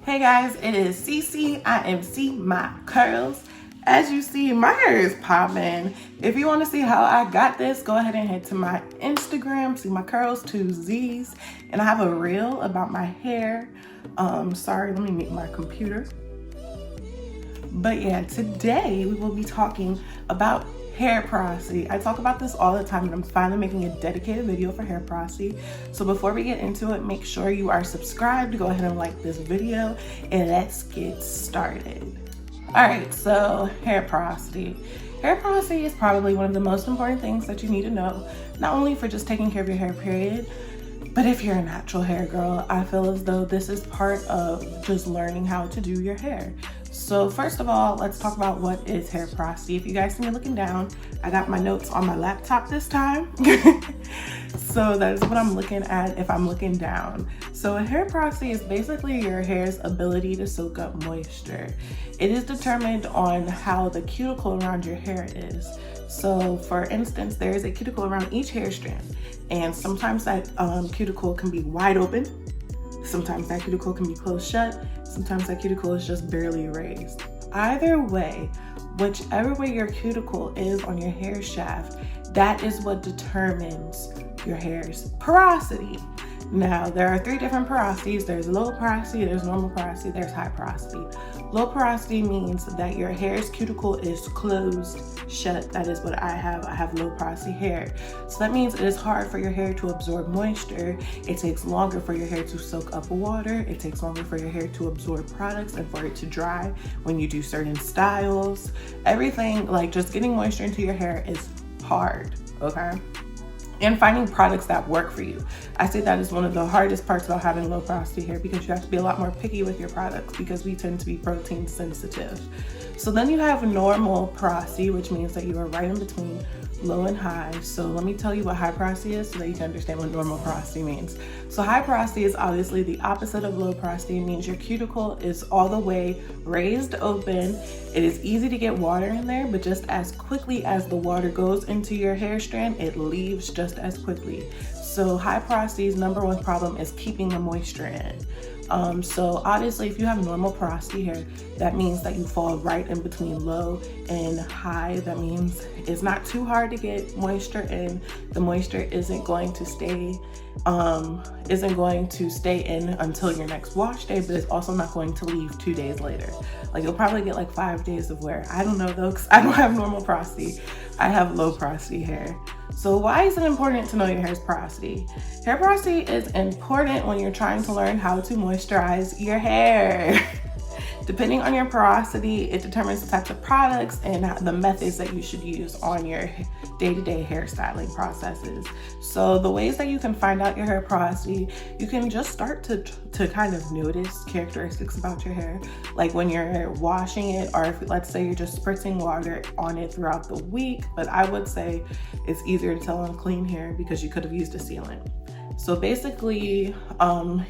Hey guys, it is Cece. I am C My Curls. As you see, my hair is popping. If you want to see how I got this, go ahead and head to my Instagram, See My Curls, 2 Z's. And I have a reel about my hair. Sorry, let me mute my computer. But yeah, today we will be talking about hair porosity. I talk about this all the time, and I'm finally making a dedicated video for hair porosity. So before we get into it, make sure you are subscribed. Go ahead and like this video, and let's get started. All right, so hair porosity. Hair porosity is probably one of the most important things that you need to know, not only for just taking care of your hair, period, but if you're a natural hair girl, I feel as though this is part of just learning how to do your hair. So first of all, let's talk about what is hair porosity. If you guys see me looking down, I got my notes on my laptop this time. So that is what I'm looking at if I'm looking down. So hair porosity is basically your hair's ability to soak up moisture. It is determined on how the cuticle around your hair is. So for instance, there is a cuticle around each hair strand, and sometimes that cuticle can be wide open. Sometimes that cuticle can be closed shut. Sometimes that cuticle is just barely raised. Either way, whichever way your cuticle is on your hair shaft, that is what determines your hair's porosity. Now, there are 3 different porosities. There's low porosity, there's normal porosity, there's high porosity. Low porosity means that your hair's cuticle is closed shut. That is what I have. I have low porosity hair. So that means it is hard for your hair to absorb moisture. It takes longer for your hair to soak up water. It takes longer for your hair to absorb products and for it to dry when you do certain styles. Everything, like just getting moisture into your hair, is hard, okay? And finding products that work for you. I say that is one of the hardest parts about having low porosity hair, because you have to be a lot more picky with your products because we tend to be protein sensitive. So then you have normal porosity, which means that you are right in between low and high. So let me tell you what high porosity is so that you can understand what normal porosity means. So high porosity is obviously the opposite of low porosity. It means your cuticle is all the way raised open. It is easy to get water in there, but just as quickly as the water goes into your hair strand, it leaves just as quickly. So high porosity's #1 problem is keeping the moisture in. So obviously if you have normal porosity hair, that means that you fall right in between low and high. That means it's not too hard to get moisture in. The moisture isn't going to stay in until your next wash day, but it's also not going to leave 2 days later. Like you'll probably get like 5 days of wear. I don't know though, because I don't have normal porosity. I have low porosity hair. So why is it important to know your hair's porosity? Hair porosity is important when you're trying to learn how to moisturize your hair. Depending on your porosity, it determines the types of products and the methods that you should use on your day-to-day hairstyling processes. So the ways that you can find out your hair porosity, you can just start to kind of notice characteristics about your hair. Like when you're washing it, or if let's say you're just spritzing water on it throughout the week, but I would say it's easier to tell on clean hair because you could have used a sealant. So basically,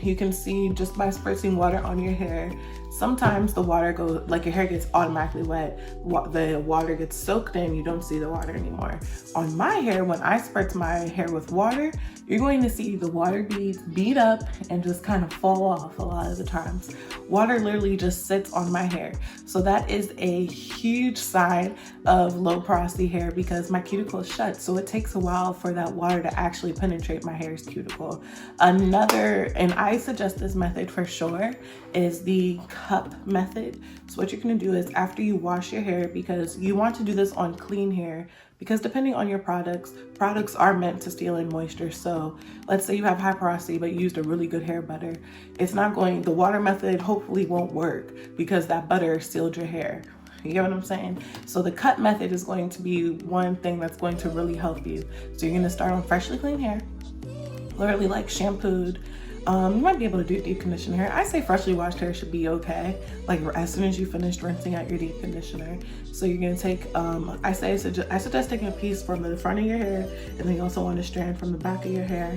you can see just by spritzing water on your hair, sometimes the water goes, like your hair gets automatically wet, the water gets soaked in, you don't see the water anymore. On my hair, when I spritz my hair with water, you're going to see the water beads bead up and just kind of fall off a lot of the times. Water literally just sits on my hair. So that is a huge sign of low porosity hair because my cuticle is shut. So it takes a while for that water to actually penetrate my hair's cuticle. Another, and I suggest this method for sure, is the cup method. So what you're gonna do is after you wash your hair, because you want to do this on clean hair, because depending on your products are meant to steal in moisture. So let's say you have high porosity, but you used a really good hair butter. It's not going, the water method hopefully won't work because that butter sealed your hair. You get what I'm saying? So the cut method is going to be one thing that's going to really help you. So you're gonna start on freshly clean hair, literally like shampooed. You might be able to do deep conditioner hair. I say freshly washed hair should be okay, like as soon as you finish rinsing out your deep conditioner. So you're gonna take, I suggest taking a piece from the front of your hair, and then you also want a strand from the back of your hair.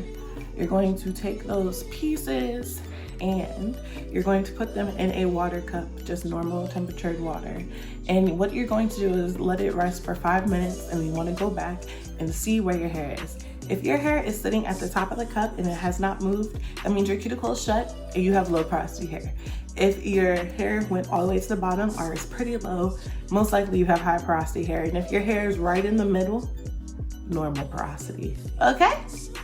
You're going to take those pieces and you're going to put them in a water cup, just normal temperatured water. And what you're going to do is let it rest for 5 minutes, and you want to go back and see where your hair is. If your hair is sitting at the top of the cup and it has not moved, that means your cuticle is shut and you have low porosity hair. If your hair went all the way to the bottom or is pretty low, most likely you have high porosity hair. And if your hair is right in the middle, normal porosity. Okay?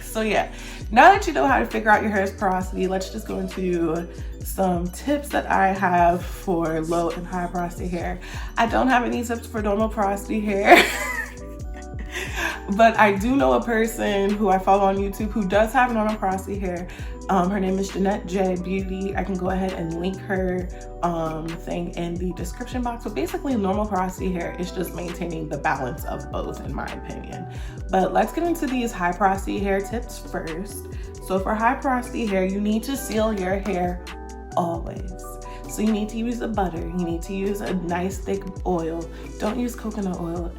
So yeah, now that you know how to figure out your hair's porosity, let's just go into some tips that I have for low and high porosity hair. I don't have any tips for normal porosity hair. But I do know a person who I follow on YouTube who does have normal porosity hair. Her name is Jeanette J Beauty. I can go ahead and link her thing in the description box. But basically, normal porosity hair is just maintaining the balance of both, in my opinion. But let's get into these high porosity hair tips first. So for high porosity hair, you need to seal your hair always. So you need to use a butter, you need to use a nice thick oil. Don't use coconut oil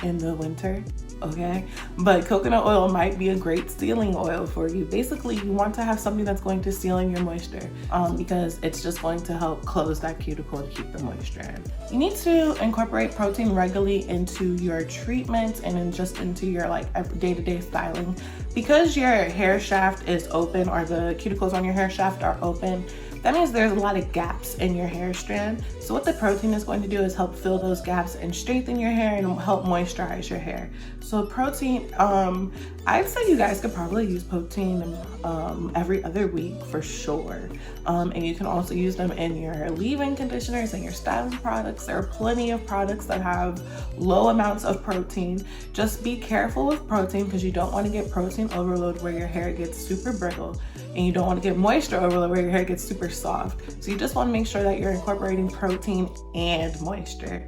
in the winter, okay? But coconut oil might be a great sealing oil for you. Basically, you want to have something that's going to seal in your moisture because it's just going to help close that cuticle to keep the moisture in. You need to incorporate protein regularly into your treatments and just into your like day-to-day styling. Because your hair shaft is open, or the cuticles on your hair shaft are open, that means there's a lot of gaps in your hair strand. So what the protein is going to do is help fill those gaps and strengthen your hair and help moisturize your hair. So protein, I'd say you guys could probably use protein every other week for sure. And you can also use them in your leave-in conditioners and your styling products. There are plenty of products that have low amounts of protein. Just be careful with protein because you don't want to get protein overload where your hair gets super brittle, and you don't want to get moisture overload where your hair gets super soft. So you just want to make sure that you're incorporating protein and moisture.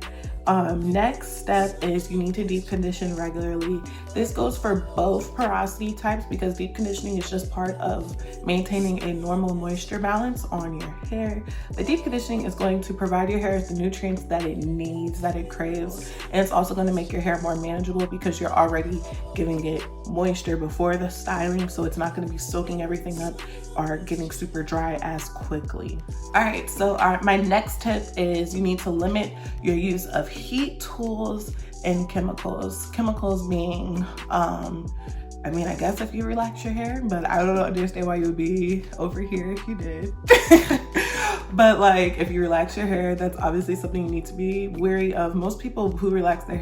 Next step is you need to deep condition regularly. This goes for both porosity types because deep conditioning is just part of maintaining a normal moisture balance on your hair. The deep conditioning is going to provide your hair the nutrients that it needs, that it craves, and it's also going to make your hair more manageable because you're already giving it moisture before the styling, so it's not going to be soaking everything up or getting super dry as quickly. All right, so my next tip is you need to limit your use of heat tools and chemicals. Chemicals being, I mean, I guess if you relax your hair, but I don't understand why you would be over here if you did. But like, if you relax your hair, that's obviously something you need to be wary of. Most people who relax their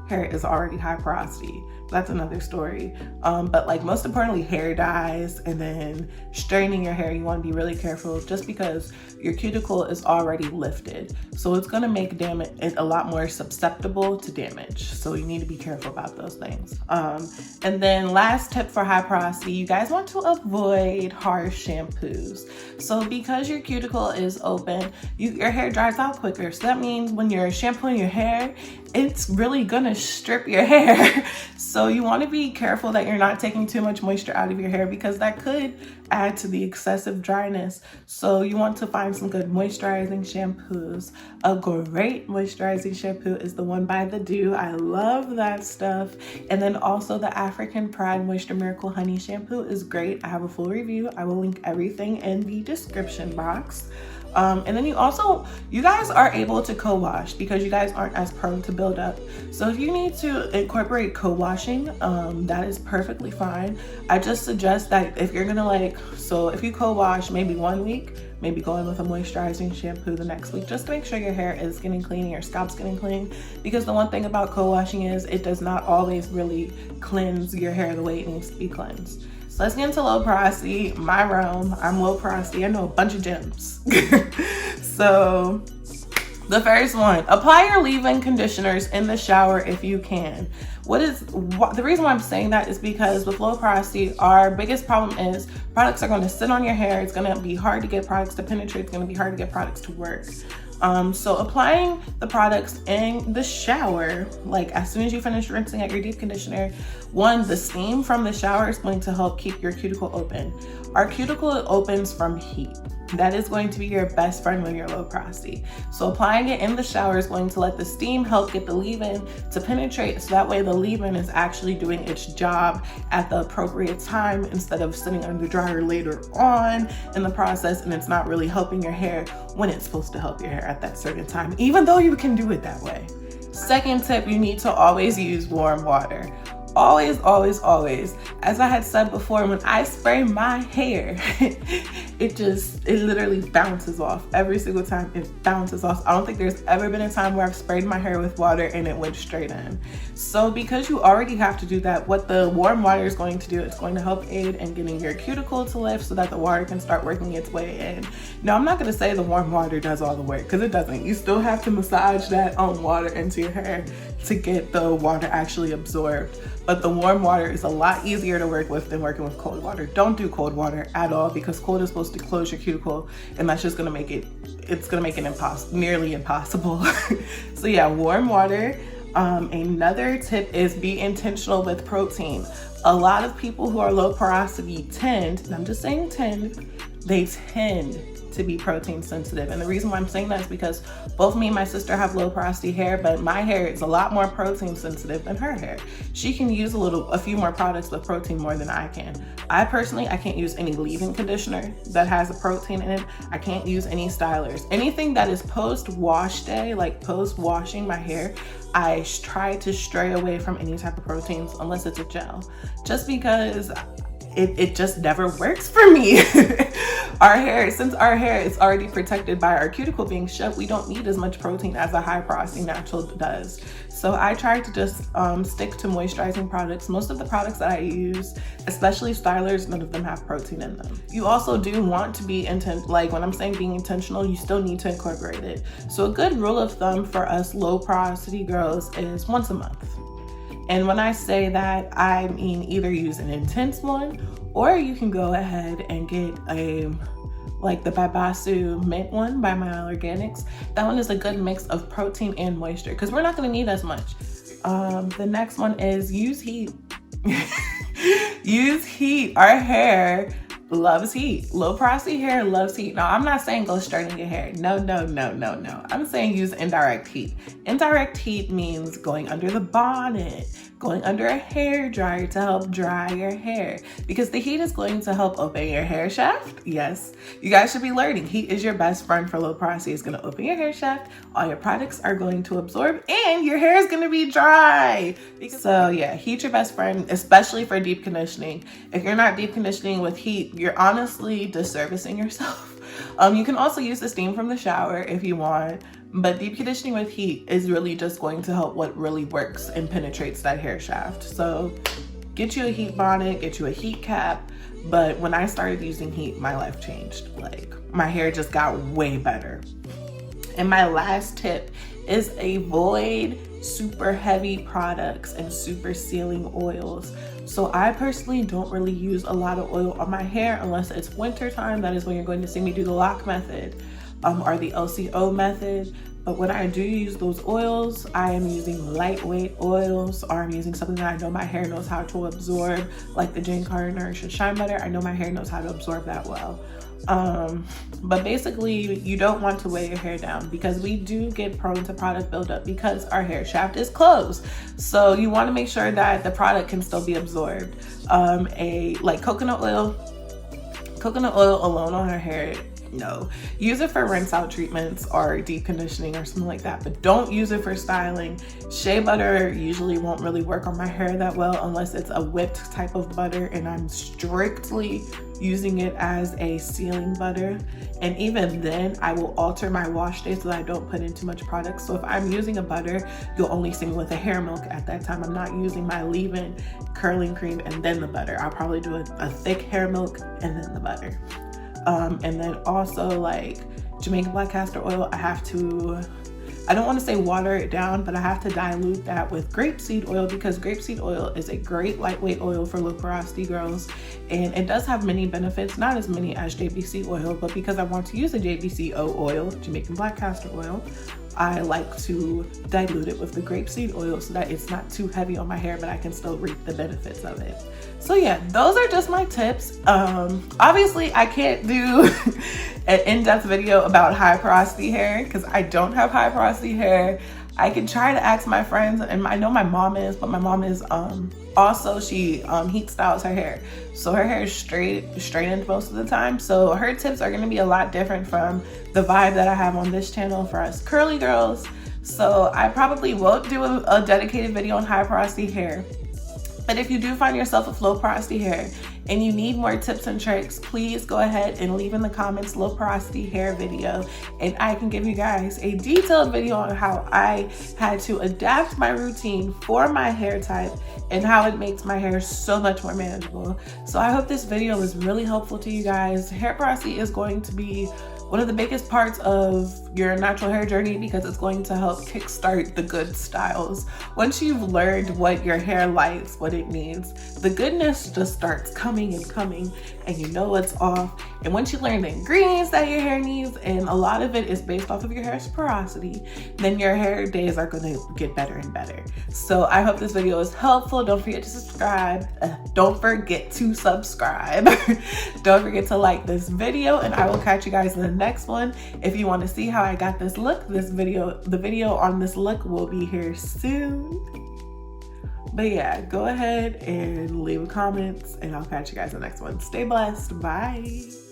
hair is already high porosity. That's another story. But like, most importantly, hair dyes and then straightening your hair, you want to be really careful just because your cuticle is already lifted. So it's going to make it a lot more susceptible to damage. So you need to be careful about those things. And then last tip for high porosity, you guys want to avoid harsh shampoos. So because your cuticle is open, your hair dries out quicker. So that means when you're shampooing your hair, it's really gonna strip your hair. So you want to be careful that you're not taking too much moisture out of your hair because that could add to the excessive dryness. So you want to find some good moisturizing shampoos. A great moisturizing shampoo is the one by The Dew. I love that stuff. And then also the African Pride Moisture Miracle Honey Shampoo is great. I have a full review. I will link everything in the description box. And then you guys are able to co-wash because you guys aren't as prone to buildup. So if you need to incorporate co-washing, that is perfectly fine. I just suggest that if you're gonna if you co-wash maybe 1 week, maybe go in with a moisturizing shampoo the next week, just to make sure your hair is getting clean and your scalp's getting clean. Because the one thing about co-washing is it does not always really cleanse your hair the way it needs to be cleansed. So let's get into low porosity, my realm. I'm low porosity. I know a bunch of gems. So the first one, apply your leave-in conditioners in the shower if you can. The reason why I'm saying that is because with low porosity, our biggest problem is products are going to sit on your hair. It's going to be hard to get products to penetrate. It's going to be hard to get products to work. So applying the products in the shower, like as soon as you finish rinsing out your deep conditioner, the steam from the shower is going to help keep your cuticle open. Our cuticle opens from heat. That is going to be your best friend when you're low porosity. So applying it in the shower is going to let the steam help get the leave-in to penetrate, so that way the leave-in is actually doing its job at the appropriate time instead of sitting under the dryer later on in the process, and it's not really helping your hair when it's supposed to help your hair at that certain time, even though you can do it that way. Second tip, you need to always use warm water. always, always, always, as I had said before, when I spray my hair, it literally bounces off. Every single time it bounces off. I don't think there's ever been a time where I've sprayed my hair with water and it went straight in. So because you already have to do that, what the warm water is going to do, it's going to help aid in getting your cuticle to lift so that the water can start working its way in. Now, I'm not going to say the warm water does all the work, because it doesn't. You still have to massage that water into your hair to get the water actually absorbed. But the warm water is a lot easier to work with than working with cold water. Don't do cold water at all, because cold is supposed to close your cuticle, and that's just gonna make it, nearly impossible. So yeah, warm water. Another tip is be intentional with protein. A lot of people who are low porosity tend, and I'm just saying they tend to be protein sensitive. And the reason why I'm saying that is because both me and my sister have low porosity hair, but my hair is a lot more protein sensitive than her hair. She can use a few more products with protein more than I can. I personally can't use any leave-in conditioner that has a protein in it. I can't use any stylers. Anything that is post-wash day, like post-washing my hair, I try to stray away from any type of proteins unless it's a gel, just because it just never works for me. Since our hair is already protected by our cuticle being shut, we don't need as much protein as a high porosity natural does. So I try to just stick to moisturizing products. Most of the products that I use, especially stylers, none of them have protein in them. You also do want to be like when I'm saying being intentional, you still need to incorporate it. So a good rule of thumb for us low porosity girls is once a month. And when I say that, I mean either use an intense one, or you can go ahead and get like the Babasu mint one by My Organics. That one is a good mix of protein and moisture, because we're not gonna need as much. The next one is use heat. Use heat. Our hair loves heat. Low porosity hair loves heat. Now, I'm not saying go straighten your hair. No. I'm saying use indirect heat. Indirect heat means going under the bonnet, going under a hair dryer to help dry your hair, because the heat is going to help open your hair shaft. Yes, you guys should be learning. Heat is your best friend for low porosity. It's going to open your hair shaft. All your products are going to absorb, and your hair is going to be dry. So yeah, heat's your best friend, especially for deep conditioning. If you're not deep conditioning with heat, you're honestly disservicing yourself. You can also use the steam from the shower if you want, but deep conditioning with heat is really just going to help what really works and penetrates that hair shaft. So get you a heat bonnet, get you a heat cap. But when I started using heat, my life changed. Like, my hair just got way better. And my last tip is avoid super heavy products and super sealing oils. So I personally don't really use a lot of oil on my hair unless it's winter time. That is when you're going to see me do the lock method or the LCO method. But when I do use those oils, I am using lightweight oils, or I'm using something that I know my hair knows how to absorb, like the Jane Carter Nourish and Shine Butter. I know my hair knows how to absorb that well. But basically, you don't want to weigh your hair down, because we do get prone to product buildup because our hair shaft is closed. So you want to make sure that the product can still be absorbed. Like coconut oil alone on our hair, no. Use it for rinse out treatments or deep conditioning or something like that, but don't use it for styling. Shea butter usually won't really work on my hair that well unless it's a whipped type of butter, and I'm strictly using it as a sealing butter. And even then, I will alter my wash day so that I don't put in too much product. So if I'm using a butter, you'll only see me with a hair milk at that time. I'm not using my leave-in curling cream and then the butter. I'll probably do a thick hair milk and then the butter. And then also, like Jamaican black castor oil, I don't want to say water it down, but I have to dilute that with grapeseed oil, because grapeseed oil is a great lightweight oil for low porosity girls. And it does have many benefits, not as many as JBC oil, but because I want to use a JBC oil, Jamaican black castor oil, I like to dilute it with the grapeseed oil so that it's not too heavy on my hair, but I can still reap the benefits of it. So yeah, those are just my tips. Obviously I can't do an in-depth video about high porosity hair because I don't have high porosity hair. I can try to ask my friends, and I know my mom is, but my mom is also, she heat styles her hair. So her hair is straightened most of the time. So her tips are gonna be a lot different from the vibe that I have on this channel for us curly girls. So I probably won't do a dedicated video on high porosity hair. But if you do find yourself with low porosity hair and you need more tips and tricks, please go ahead and leave in the comments low porosity hair video, and I can give you guys a detailed video on how I had to adapt my routine for my hair type and how it makes my hair so much more manageable. So I hope this video was really helpful to you guys. Hair porosity is going to be one of the biggest parts of your natural hair journey because it's going to help kickstart the good styles. Once you've learned what your hair likes, what it needs, the goodness just starts coming and coming, and you know what's off. And once you learn the ingredients that your hair needs, and a lot of it is based off of your hair's porosity, then your hair days are gonna get better and better. So I hope this video is helpful. Don't forget to subscribe. Don't forget to like this video, and I will catch you guys in the next one. If you want to see how I got this look, the video on this look will be here soon. But yeah, go ahead and leave comments, and I'll catch you guys in the next one. Stay blessed. Bye.